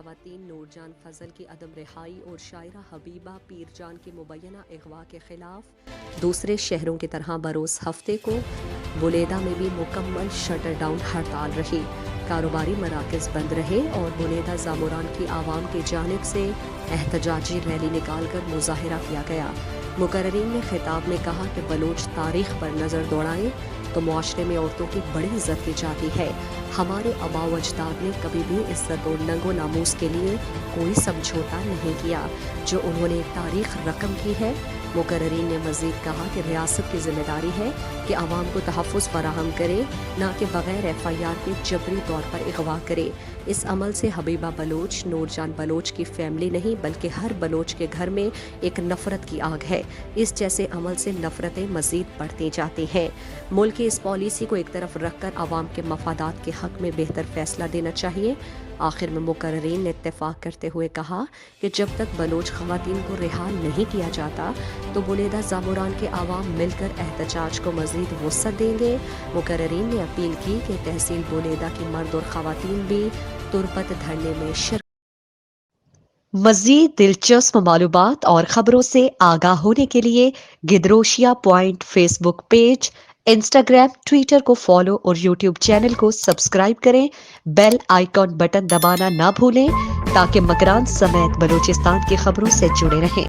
خواتین نور جان فضل کی عدم رہائی اور شاعرہ حبیبہ پیر جان کے مبینہ اغوا کے خلاف دوسرے شہروں کی طرح بروز ہفتے کو بلیدہ میں بھی مکمل شٹر ڈاؤن ہڑتال رہی۔ کاروباری مراکز بند رہے اور بلیدہ زاموران کی عوام کی جانب سے احتجاجی ریلی نکال کر مظاہرہ کیا گیا۔ مقررین نے خطاب میں کہا کہ بلوچ تاریخ پر نظر دوڑائیں تو معاشرے میں عورتوں کی بڑی عزت کی جاتی ہے۔ ہمارے آباء و اجداد نے کبھی بھی عزت اور ننگ و ناموس کے لیے کوئی سمجھوتا نہیں کیا جو انہوں نے تاریخ رقم کی ہے۔ مقررین نے مزید کہا کہ ریاست کی ذمہ داری ہے کہ عوام کو تحفظ فراہم کرے، نہ کہ بغیر FIR کے جبری طور پر اغوا کرے۔ اس عمل سے حبیبہ بلوچ نور جان بلوچ کی فیملی نہیں بلکہ ہر بلوچ کے گھر میں ایک نفرت کی آگ ہے۔ اس جیسے عمل سے نفرتیں مزید بڑھتی جاتی ہیں۔ ملک کی اس پالیسی کو ایک طرف رکھ کر عوام کے مفادات کے حق میں بہتر فیصلہ دینا چاہیے۔ آخر میں مقررین نے اتفاق کرتے ہوئے کہا کہ جب تک بلوچ خواتین کو رہا نہیں کیا جاتا تو بلیدہ زاموران کے عوام مل کر احتجاج کو مزید وسعت دیں گے۔ مقررین نے اپیل کی کہ تحصیل بلیدہ کی مرد اور خواتین بھی تربت دھرنے میں شرکت۔ مزید دلچسپ معلومات اور خبروں سے آگاہ ہونے کے لیے Gedrosia point Facebook page, Instagram, Twitter کو فالو اور یوٹیوب چینل کو سبسکرائب کریں۔ بیل آئیکن بٹن دبانا نہ بھولیں تاکہ مکران سمیت بلوچستان کی خبروں سے جڑے رہیں۔